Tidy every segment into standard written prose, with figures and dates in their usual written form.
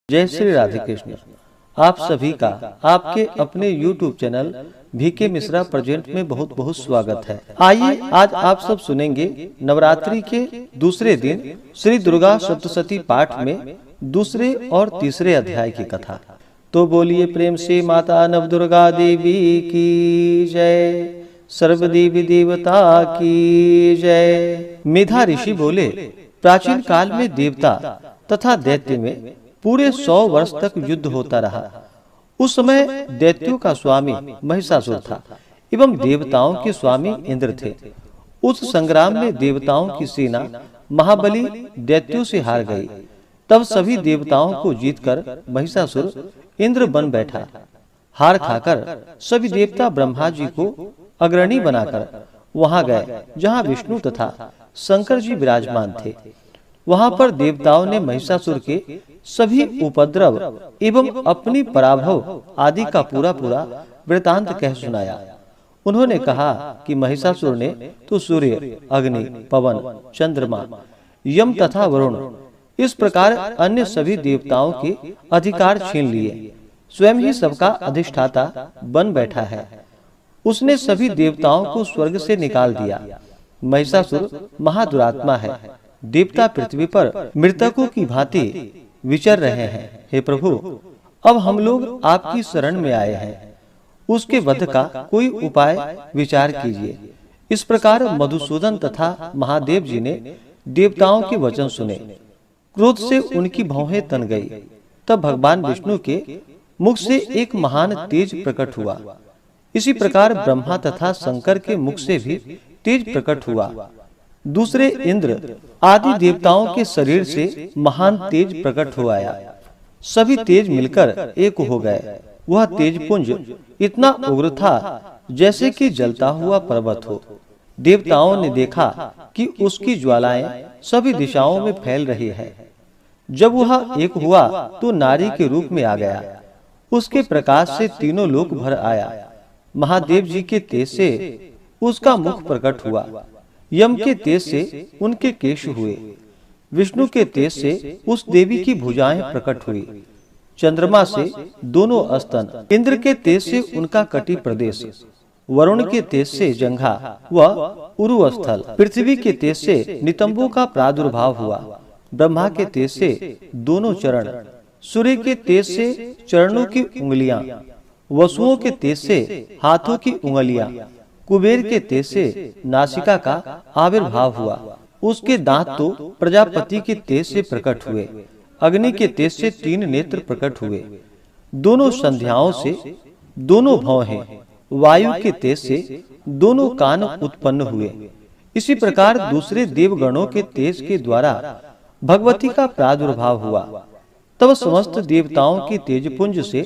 जय श्री राधे कृष्ण। आप सभी का आपके अपने YouTube channel VK Mishra present में बहुत बहुत स्वागत है। आइए आज आप सब सुनेंगे नवरात्रि के दूसरे दिन श्री दुर्गा सप्तशती पाठ में दूसरे और तीसरे अध्याय की कथा। तो बोलिए प्रेम से माता नव दुर्गा देवी की जय, सर्व देवी देवता की जय। मेधा ऋषि बोले, प्राचीन काल में देवता तथा दैत्य में पूरे 100 वर्ष तक युद्ध होता रहा। उस समय दैत्यों का स्वामी महिषासुर था एवं देवताओं के स्वामी इंद्र थे। उस संग्राम में देवताओं की सेना महाबली दैत्यों से हार गई। तब सभी देवताओं को जीतकर महिषासुर इंद्र बन बैठा। हार खाकर सभी देवता ब्रह्मा जी को अग्रणी बनाकर वहां गए जहां विष्णु तथा शंकर जी विराजमान थे। वहां पर देवताओं ने महिषासुर के सभी उपद्रव एवं अपनी पराभव आदि का पूरा वृतांत कह सुनाया। उन्होंने कहा कि महिषासुर ने तो सूर्य, अग्नि, पवन, चंद्रमा, यम तथा वरुण इस प्रकार अन्य सभी देवताओं के अधिकार छीन लिए। स्वयं ही सबका अधिष्ठाता बन बैठा है। उसने सभी देवताओं को स्वर्ग से निकाल दिया। महिषासुर महादुरात्मा है। देवता पृथ्वी पर मृतकों की भांति विचर रहे हैं। हे प्रभु, अब हम लोग आपकी शरण में आए हैं। उसके वध का कोई उपाय विचार कीजिए। इस प्रकार मधुसूदन तथा महादेव जी ने देवताओं के वचन सुने। क्रोध से उनकी भौहें तन गई। तब भगवान विष्णु के मुख से एक महान तेज प्रकट हुआ। इसी प्रकार ब्रह्मा तथा शंकर के मुख से भी तेज प्रकट हुआ। दूसरे इंद्र आदि देवताओं के शरीर से महान तेज प्रकट हो आया। सभी तेज मिलकर एक हो गए। वह तेजपुंज इतना उग्र था जैसे कि जलता हुआ पर्वत हो। देवताओं ने देखा कि उसकी ज्वालाएं सभी दिशाओं में फैल रही है। जब वह एक हुआ तो नारी के रूप में आ गया। उसके प्रकाश से तीनों लोक भर आया। महादेव जी के तेज से उसका मुख प्रकट हुआ। यम के तेज से उनके केश हुए। विष्णु के तेज से उस देवी की भुजाएं प्रकट हुई। चंद्रमा से दोनों स्तन, इंद्र के तेज से उनका कटी प्रदेश, वरुण के तेज से जंघा व उरु स्थल, पृथ्वी के तेज से नितंबों का प्रादुर्भाव हुआ। ब्रह्मा के तेज से दोनों चरण, सूर्य के तेज से चरणों की उंगलियां, वसुओं के तेज से हाथों की उंगलियां, कुबेर के तेज से नासिका का आविर्भाव हुआ। उसके दांत तो प्रजापति के तेज से प्रकट हुए। अग्नि के तेज से 3 नेत्र प्रकट हुए। दोनों संध्याओं से दोनों भौहें, वायु के तेज से दोनों कान उत्पन्न हुए। इसी प्रकार दूसरे देवगणों के तेज के द्वारा भगवती का प्रादुर्भाव हुआ। तब समस्त देवताओं की तेजपुंज से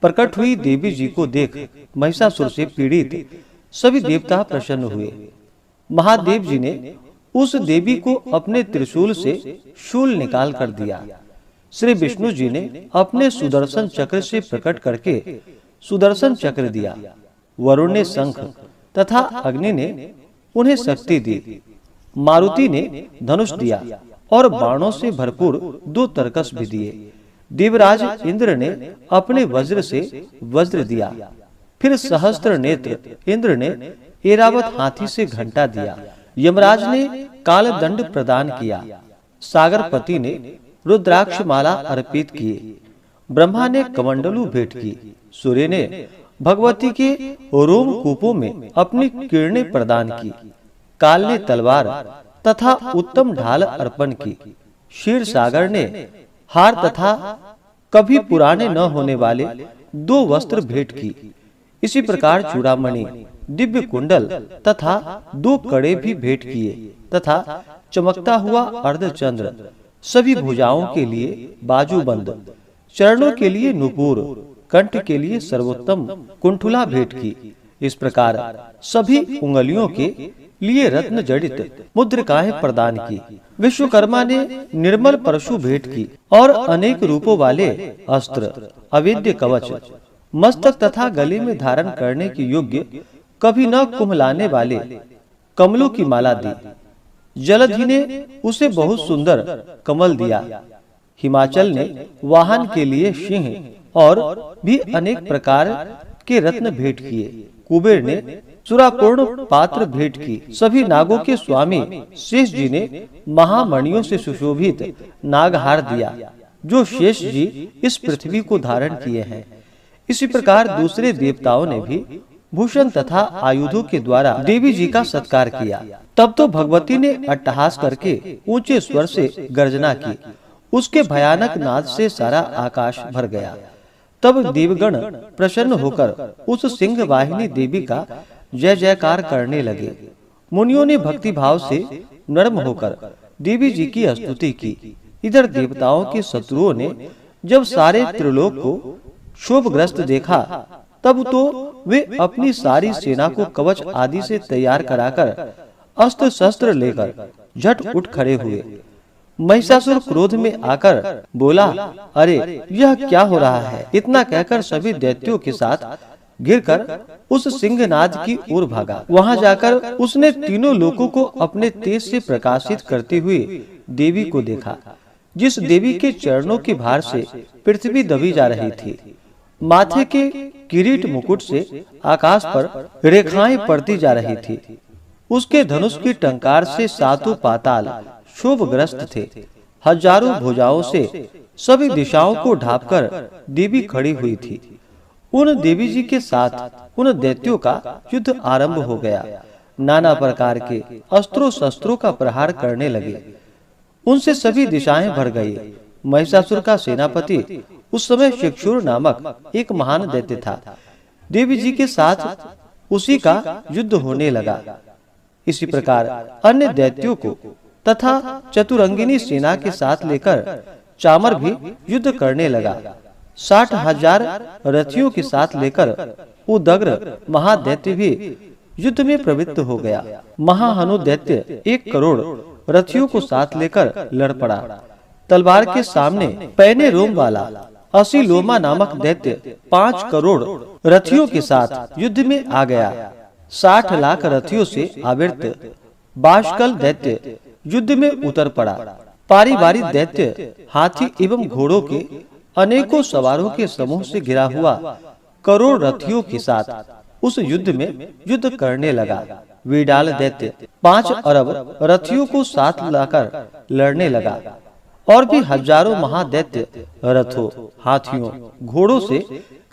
प्रकट हुई देवी जी को देख महिषासुर से पीड़ित सभी देवता प्रसन्न हुए। महादेव जी ने उस देवी को अपने त्रिशूल से शूल निकाल कर दिया। श्री विष्णु जी ने अपने सुदर्शन चक्र से प्रकट करके सुदर्शन चक्र दिया। वरुण ने शंख तथा अग्नि ने उन्हें शक्ति दी। मारुति ने धनुष दिया और बाणों से भरपूर 2 तरकस भी दिए। देवराज इंद्र ने अपने वज्र से वज्र दिया। फिर सहस्त्र नेत्र इंद्र ने ऐरावत हाथी से घंटा दिया। यमराज ने काल दंड प्रदान किया। सागरपति ने रुद्राक्ष माला अर्पित किए। ब्रह्मा ने कमंडलू भेंट की। सूर्य ने भगवती के रोम कूपों में अपनी किरणें प्रदान की। काल ने तलवार तथा उत्तम ढाल अर्पण की। क्षीर सागर ने हार तथा कभी पुराने न होने वाले 2 वस्त्र भेंट की। इसी प्रकार चूड़ामणि, दिव्य कुंडल तथा 2 कड़े भी भेंट किए तथा चमकता हुआ अर्धचंद्र, सभी भुजाओं के लिए बाजूबंद, चरणों के लिए नुपुर, कंठ के लिए सर्वोत्तम कुंठुला भेंट की। इस प्रकार सभी उंगलियों के लिए रत्न जड़ित मुद्रिकाएं प्रदान की। विश्वकर्मा ने निर्मल परशु भेंट की और अनेक रूपों वाले अस्त्र, अवेद्य कवच, मस्तक तथा गले में धारण करने के योग्य कभी न कुम्हलाने वाले कमलों की माला दी। जलधि ने उसे बहुत सुंदर कमल दिया। हिमाचल ने वाहन के लिए सिंह और भी अनेक प्रकार के रत्न भेंट किए। कुबेर ने सुरापूर्ण पात्र भेंट की। सभी नागों के स्वामी शेष जी ने महामणियों से सुशोभित नागहार दिया, जो शेष जी इस पृथ्वी को धारण किए हैं। इसी प्रकार दूसरे देवताओं ने भी भूषण तथा आयुधों के द्वारा देवी जी का सत्कार किया। तब तो भगवती ने अट्टहास करके ऊंचे स्वर से गर्जना की। उसके भयानक नाद से सारा आकाश भर गया। तब देवगण प्रसन्न होकर उस सिंह वाहिनी देवी का जय जयकार करने लगे। मुनियों ने भक्ति भाव से नर्म होकर देवी जी की स्तुति की। इधर देवताओं के शत्रुओं ने जब सारे त्रिलोक को क्षोभग्रस्त देखा, तब तो वे अपनी सारी सेना को कवच आदि से तैयार कराकर अस्त्र शस्त्र लेकर झट उठ खड़े हुए। महिषासुर क्रोध में आकर बोला, अरे यह क्या हो रहा है? इतना कहकर सभी दैत्यों के साथ गिरकर उस सिंहनाद की ओर भागा। वहां जाकर उसने तीनों लोकों को अपने तेज से प्रकाशित करती हुई देवी को देखा, जिस देवी के चरणों के भार से पृथ्वी दबी जा रही थी। माथे के किरीट मुकुट से आकाश पर रेखाएं पड़ती जा रही थी। उसके धनुष की टंकार से सातों पाताल क्षोभग्रस्त थे। हजारों भुजाओं से सभी दिशाओं को ढांपकर देवी खड़ी हुई थी। उन देवी जी के साथ उन दैत्यों का युद्ध आरंभ हो गया। नाना प्रकार के अस्त्रों शस्त्रों का प्रहार करने लगे। उनसे सभी दिशाएं भर गई। महिषासुर का सेनापति उस समय शिक्षुर नामक एक महान दैत्य था। देवी जी के साथ उसी का युद्ध होने लगा। इसी प्रकार अन्य दैत्यों को तथा चतुरंगिनी सेना के साथ लेकर चामर भी युद्ध करने लगा। 60,000 रथियों के साथ लेकर उदग्र महादैत्य भी युद्ध में प्रवृत्त हो गया। महाहनु दैत्य 1 करोड़ रथियों को साथ लेकर लड़ पड़ा। तलवार के सामने पैने रोम वाला असीलोमा नामक दैत्य 5 करोड़ रथियों के साथ युद्ध में आ गया। 60 लाख रथियों से आवृत बाष्कल दैत्य युद्ध में उतर पड़ा। पारिवारिक दैत्य हाथी एवं घोड़ों के अनेकों सवारों के समूह से घिरा हुआ करोड़ रथियों के साथ उस युद्ध में युद्ध करने लगा। विडाल दैत्य 5 अरब रथियों को साथ लाकर लड़ने लगा। और भी हजारों महादैत्य रथों, हाथियों, घोड़ों से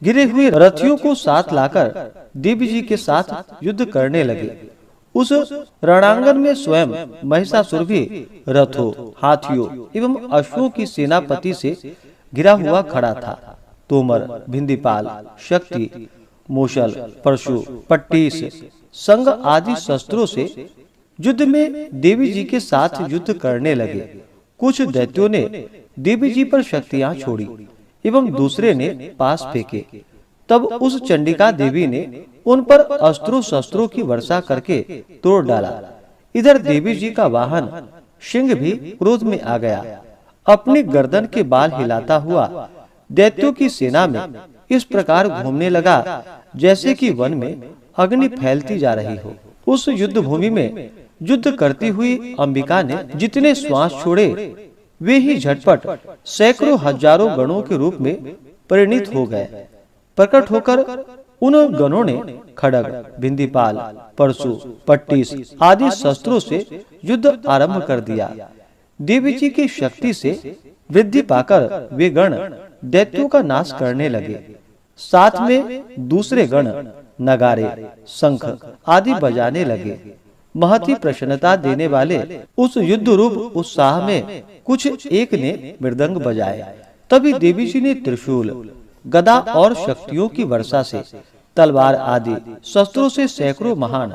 घिरे हुए रथियों को साथ लाकर देवी जी के साथ युद्ध करने लगे। उस रणांगन में स्वयं महिषासुर भी रथों, हाथियों एवं अश्वों की सेनापति से घिरा हुआ खड़ा था। तोमर, भिंदीपाल, शक्ति, मूषल, परशु, पट्टीस, संग आदि शस्त्रों से युद्ध में देवी जी के साथ युद्ध करने लगे। कुछ दैत्यों ने देवी जी पर शक्तियां छोड़ी एवं दूसरे ने पास फेंके। तब उस चंडिका देवी ने उन पर अस्त्रों शस्त्रों की वर्षा करके तोड़ डाला। इधर देवी जी का वाहन सिंह भी क्रोध में आ गया। अपनी गर्दन के बाल हिलाता हुआ दैत्यों की सेना में इस प्रकार घूमने लगा जैसे कि वन में अग्नि फैलती जा रही हो। उस युद्ध भूमि में युद्ध करती हुई अंबिका ने जितने श्वास छोड़े वे ही झटपट सैकड़ों हजारों गणों के रूप में परिणित हो गए। प्रकट होकर उन गणों ने खड़ग, भिंदीपाल, परशु, पट्टीस आदि शस्त्रों से युद्ध आरंभ कर दिया। देवी जी की शक्ति से वृद्धि पाकर वे गण दैत्यों का नाश करने लगे। साथ में दूसरे गण नगारे, शंख आदि बजाने लगे। महती प्रसन्नता देने वाले उस युद्ध रूप उत्साह में कुछ एक ने मृदंग बजाए। तभी देवी जी ने त्रिशूल, गदा और शक्तियों की वर्षा से तलवार आदि शस्त्रों से सैकड़ों महान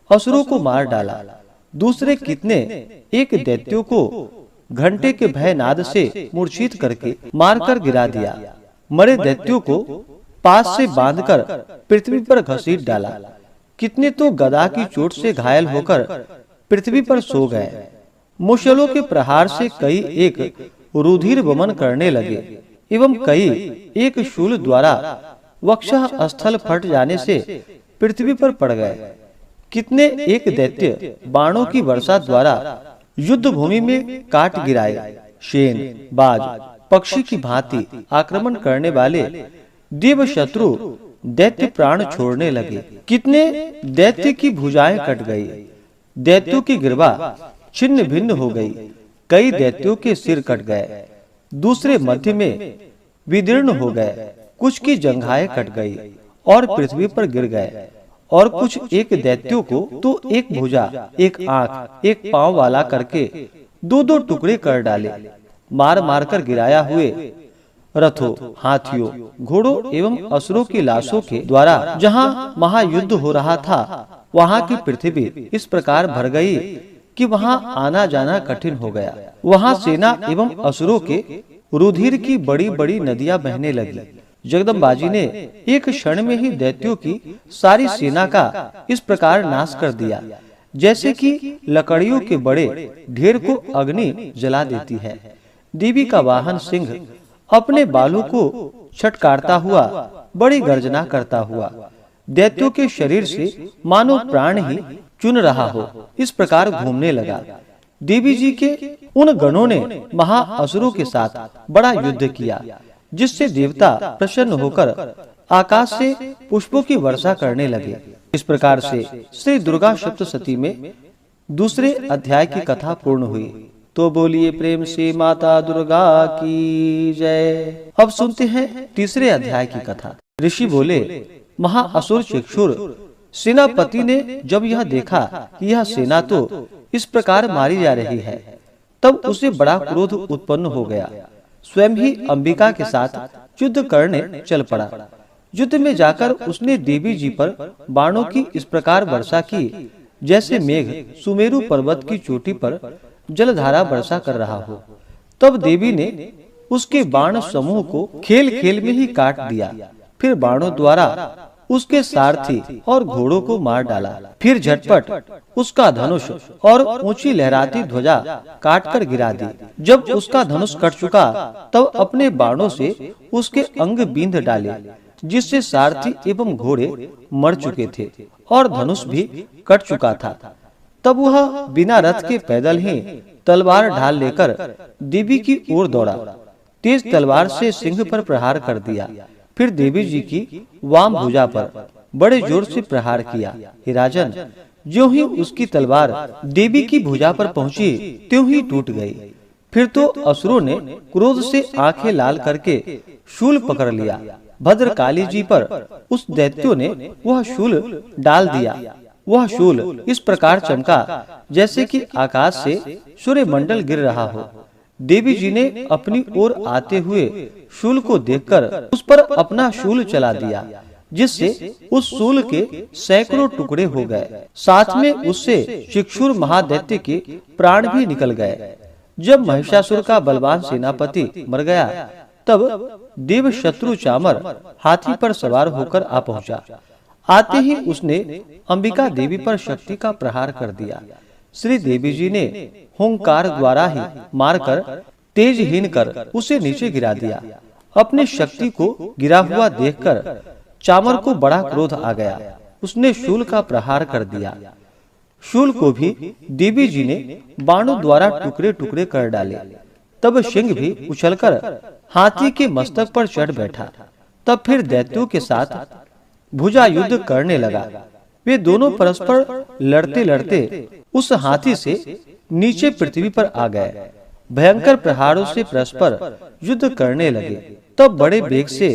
असुरों को मार डाला। दूसरे कितने एक दैत्यों को घंटे के भयनाद से मूर्छित करके मारकर गिरा दिया। मरे दैत्यों को पास से बांधकर पृथ्वी पर घसीट डाला। कितने तो गदा की चोट से घायल होकर पृथ्वी पर सो गए। मुशलों के प्रहार से कई एक रुधिर वमन करने लगे एवं कई एक शूल द्वारा वक्षः स्थल फट जाने से पृथ्वी पर पड़ गए। कितने एक दैत्य बाणों की वर्षा द्वारा युद्ध भूमि में काट गिराए। शेन, बाज, पक्षी की भांति आक्रमण करने वाले देव शत्रु दैत्य प्राण छोड़ने लगे। कितने दैत्य की भुजाएं कट गई, दैत्यों की गिरवा छिन्न भिन्न हो गई, कई दैत्यों के सिर कट गए, दूसरे मध्य में विदीर्ण हो गए, कुछ की जंघाएं कट गई और पृथ्वी पर गिर गए, और कुछ एक दैत्यों को तो एक भुजा, एक आंख, एक पांव वाला करके दो दो टुकड़े कर डाले। मार मार कर गिराया हुए रथों, हाथियों, घोड़ों एवं असुरों की लाशों के द्वारा जहाँ महायुद्ध हो रहा था, वहाँ की पृथ्वी इस प्रकार भर गई कि वहाँ आना जाना कठिन हो गया। वहाँ सेना एवं असुरों के रुधिर की बड़ी बड़ी नदियां बहने लगी। जगदम्बा जी ने एक क्षण में ही दैत्यों की सारी सेना का इस प्रकार नाश कर दिया, जैसे कि लकड़ियों के बड़े ढेर को अग्नि जला देती है। देवी का वाहन सिंह अपने बालों को छटकारता हुआ, बड़ी गर्जना करता हुआ, दैत्यों के शरीर से मानो प्राण ही चुन रहा हो, इस प्रकार घूमने लगा। देवी जी के उन गणों ने महाअसुरों के साथ बड़ा युद्ध किया, जिससे देवता प्रसन्न होकर आकाश से पुष्पों की वर्षा करने लगे। इस प्रकार से श्री दुर्गा सप्तशती में दूसरे अध्याय की कथा पूर्ण हुई। तो बोलिए प्रेम से माता दुर्गा की जय। अब सुनते हैं तीसरे अध्याय की कथा। ऋषि बोले, महाअसुर चक्षुर सेनापति ने जब यह देखा कि यह सेना तो इस प्रकार मारी जा रही है, तब उसे बड़ा क्रोध उत्पन्न हो गया। स्वयं ही अंबिका के साथ युद्ध करने चल पड़ा। युद्ध में जाकर उसने देवी जी पर बाणों की इस प्रकार वर्षा की, जैसे मेघ सुमेरु पर्वत की चोटी पर जलधारा वर्षा कर रहा हो। तब देवी ने उसके बाण समूह को खेल खेल में ही काट दिया। फिर बाणों द्वारा उसके सारथी और घोड़ों को मार डाला। फिर झटपट उसका धनुष और ऊंची लहराती ध्वजा काटकर गिरा दी। जब उसका धनुष कट चुका, तब अपने बाणों से उसके अंग बींध डाले, जिससे सारथी एवं घोड़े मर चुके थे और धनुष भी कट चुका था। तब वह बिना रथ के पैदल ही तलवार ढाल लेकर देवी की ओर दौड़ा। तेज तलवार से सिंह पर प्रहार कर दिया। फिर देवी जी की वाम भुजा पर बड़े जोर से प्रहार किया। हे राजन, ज्यों ही उसकी तलवार देवी की भुजा पर पहुंची, त्यों ही टूट गई। फिर तो असुरों ने क्रोध से आंखें लाल करके शूल पकड़ लिया। भद्रकाली जी पर उस दैत्यों ने वह शूल डाल दिया। वह शूल इस प्रकार चमका, जैसे कि आकाश से सूर्य मंडल गिर रहा हो। देवी जी ने अपनी ओर आते हुए शूल को देखकर उस पर अपना शूल चला दिया, जिससे उस शूल के सैकड़ों टुकड़े हो गए। साथ में उससे चक्षुर महादैत्य के प्राण भी निकल गए। जब महिषासुर का बलवान सेनापति मर गया, तब देव शत्रु चामर हाथी पर सवार होकर आ पहुंचा। आते ही उसने अंबिका देवी पर शक्ति का प्रहार कर दिया। श्री देवी जी ने हुंकार द्वारा ही मारकर तेजहीन कर उसे नीचे गिरा दिया। अपनी शक्ति को गिरा हुआ देखकर चामर को बड़ा क्रोध आ गया। उसने शूल का प्रहार कर दिया। शूल को भी देवी जी ने बाणों द्वारा टुकड़े टुकड़े कर डाले। तब सिंह भी उछलकर हाथी के मस्तक पर चढ़ बैठा। तब फिर दैत्यों के साथ भुजा युद्ध करने लगा। वे दोनों परस्पर लड़ते लड़ते उस हाथी से नीचे पृथ्वी पर आ गए। भयंकर प्रहारों से परस्पर युद्ध करने लगे। तब बड़े वेग से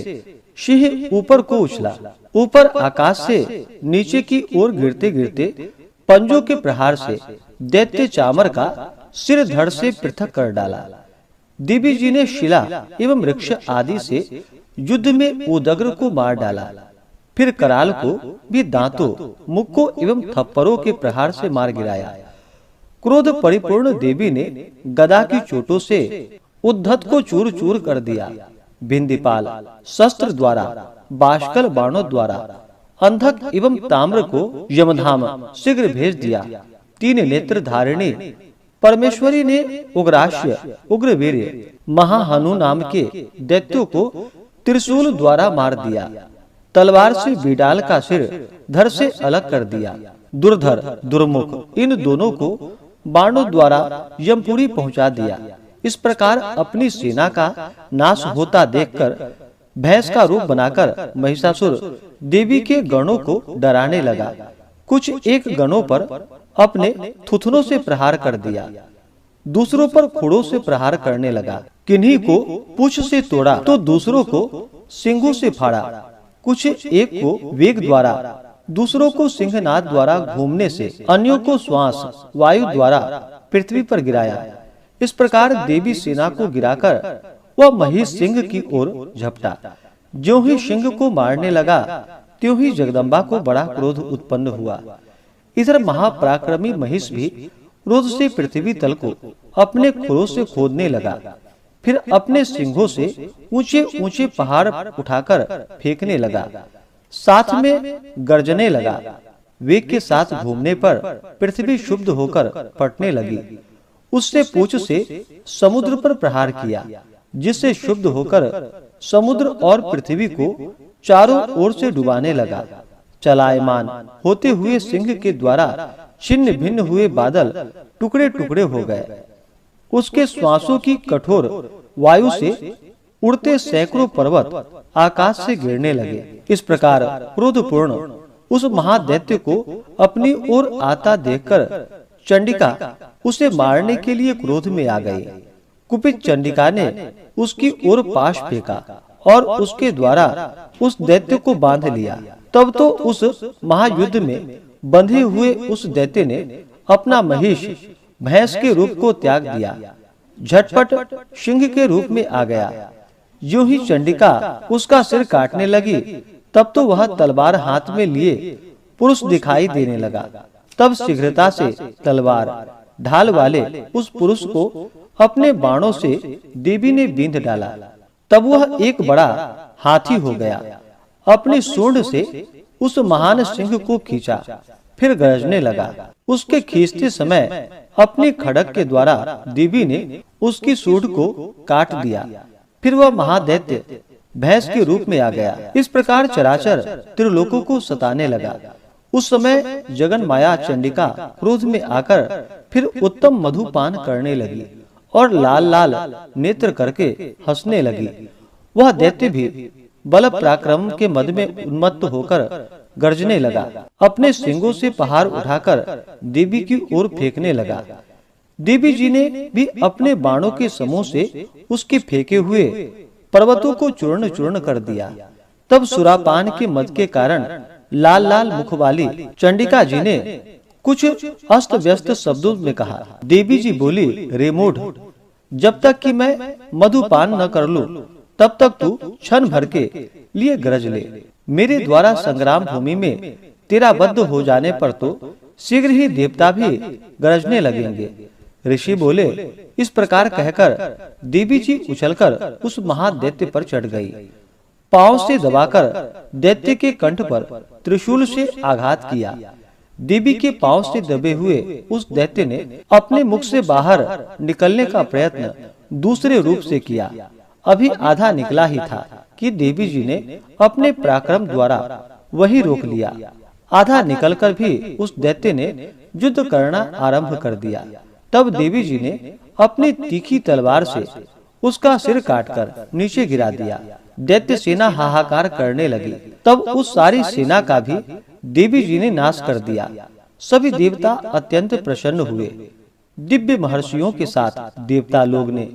सिंह ऊपर को उछला। ऊपर आकाश से नीचे की ओर गिरते गिरते पंजों के प्रहार से दैत्य चामर का सिर धड़ से पृथक कर डाला। देवी जी ने शिला एवं वृक्ष आदि से युद्ध में उदग्र को मार डाला। फिर कराल को भी दांतों, मुक्कों एवं थप्पड़ों के प्रहार से मार गिराया। क्रोध परिपूर्ण देवी ने गदा की चोटों से उद्धत को चूर चूर कर दिया। बिंदीपाल शस्त्र द्वारा, बाष्कल बाणों द्वारा अंधक एवं ताम्र को यमधाम शीघ्र भेज दिया। तीन नेत्र धारिणी परमेश्वरी ने उग्राश्य, उग्रवीर्य, महाहनु नाम के दैत्यों को त्रिशूल द्वारा मार दिया। तलवार से बिडाल का सिर धड़ से अलग कर दिया। दुर्धर, दुर्मुख इन दोनों को बाणों द्वारा यमपुरी पहुंचा दिया। इस प्रकार अपनी सेना का नाश होता देखकर भैंस का रूप बनाकर महिषासुर देवी के गणों को डराने लगा। कुछ एक गणों पर अपने थुथनों से प्रहार कर दिया, दूसरों पर खुड़ों से प्रहार करने लगा। किन्हीं को पूंछ से तोड़ा तो दूसरों को सिंगों से फाड़ा। कुछ एक को वेग द्वारा, दूसरों को सिंहनाद द्वारा घूमने से, अन्यों को श्वास वायु द्वारा पृथ्वी पर गिराया। इस प्रकार देवी सेना को गिराकर वह महिष सिंह की ओर झपटा। ज्यों ही सिंह को मारने लगा त्यों ही जगदम्बा को बड़ा क्रोध उत्पन्न हुआ। इधर महापराक्रमी महिष भी क्रोध से पृथ्वी तल को अपने खुरों से खोदने लगा। फिर अपने सिंहों से ऊंचे ऊंचे पहाड़ उठाकर फेंकने लगा। साथ में गर्जने लगा। वेग के साथ घूमने पर पृथ्वी शुद्ध होकर फटने लगी। उससे पूंछ से समुद्र पर प्रहार किया, जिससे शुद्ध होकर समुद्र और पृथ्वी को चारों ओर से डुबाने लगा। चलायमान होते हुए सिंह के द्वारा छिन्न भिन्न हुए बादल टुकड़े टुकड़े हो गए। उसके श्वासों की कठोर वायु से उड़ते सैकड़ों पर्वत आकाश से गिरने लगे। इस प्रकार क्रोधपूर्ण उस महादैत्य को अपनी ओर आता देखकर चंडिका उसे मारने के लिए क्रोध में आ गई। कुपित चंडिका ने उसकी ओर पाश फेंका और उसके द्वारा उस दैत्य को बांध लिया। तब तो उस महायुद्ध में बंधे हुए उस दैत्य ने अपना महिष भैंस के रूप को त्याग दिया, झटपट सिंह के रूप में आ गया। यूं ही चंडिका उसका सिर काटने लगी, तब तो वह तलवार हाथ में लिए पुरुष दिखाई देने लगा। तब शीघ्रता से तलवार ढाल वाले उस पुरुष को अपने बाणों से देवी ने बींध डाला। तब वह एक बड़ा हाथी हो गया। अपनी सूंड से उस महान सिंह को खींचा, फिर गरजने लगा। उसके खींचते समय अपने खड़ग के द्वारा देवी ने उसकी सूंड को काट दिया। फिर वह महादैत्य भैंस के रूप में आ गया। इस प्रकार चराचर त्रिलोकों को सताने लगा। उस समय जगन माया चंडिका क्रोध में आकर फिर उत्तम मधुपान करने लगी और लाल लाल नेत्र करके हंसने लगी। वह दैत्य भी बल पराक्रम के मद में उन्मत्त होकर गर्जने लगा। अपने सिंगों से पहाड़ उठाकर देवी की ओर फेंकने लगा। देवी जी ने भी अपने बाणों के समूह से उसके फेंके हुए पर्वतों को चूर्ण चूर्ण कर दिया। तब सुरापान के मद के कारण लाल लाल मुख वाली चंडिका जी ने कुछ अस्त व्यस्त शब्दों में कहा। देवी जी बोली, रे मूढ़, जब तक कि मैं मधुपान न कर लूं, तब तक तू क्षण भर के लिए गरज ले। मेरे द्वारा संग्राम भूमि में तेरा बद्ध हो जाने पर तो शीघ्र ही देवता भी गरजने लगेंगे। ऋषि बोले, इस प्रकार कहकर देवी जी उछलकर उस महादैत्य पर चढ़ गई। पांव से दबाकर दैत्य के कंठ पर त्रिशूल से आघात किया। देवी के पांव से दबे हुए उस दैत्य ने अपने मुख से बाहर निकलने का प्रयत्न दूसरे रूप से किया। अभी आधा निकला ही था कि देवी जी ने अपने पराक्रम द्वारा वही रोक लिया। आधा निकलकर भी उस दैत्य ने युद्ध करना आरंभ कर दिया। तब देवी जी ने अपनी तीखी तलवार से उसका सिर काटकर नीचे गिरा दिया। दैत्य सेना हाहाकार करने लगी। तब उस सारी सेना का भी देवी जी ने नाश कर दिया। सभी देवता अत्यंत प्रसन्न हुए। दिव्य महर्षियों के साथ देवता लोग ने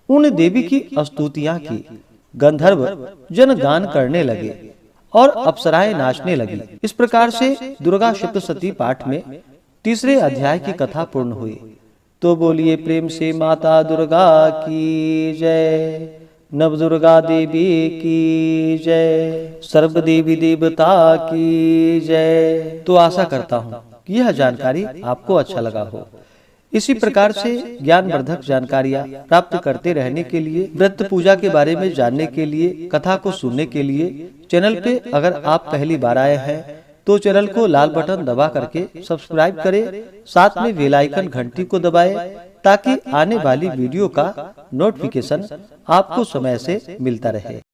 उन देवी की स्तुतियां की। गंधर्व जन गान करने लगे और अप्सराएं नाचने लगी। इस प्रकार से दुर्गा सप्तशती पाठ में तीसरे अध्याय की कथा पूर्ण हुई। तो बोलिए प्रेम से माता दुर्गा की जय, नव दुर्गा देवी की जय, सर्व देवी देवता की जय। तो आशा करता हूँ कि यह जानकारी आपको अच्छा लगा हो। इसी प्रकार से ज्ञानवर्धक जानकारियाँ प्राप्त करते रहने के लिए, व्रत पूजा के बारे में जानने के लिए, कथा को सुनने के लिए चैनल पे अगर आप पहली बार आए हैं तो चैनल को लाल बटन दबा करके सब्सक्राइब करें। साथ में बेल आइकन घंटी को दबाएं ताकि आने वाली वीडियो का नोटिफिकेशन आपको समय से मिलता रहे।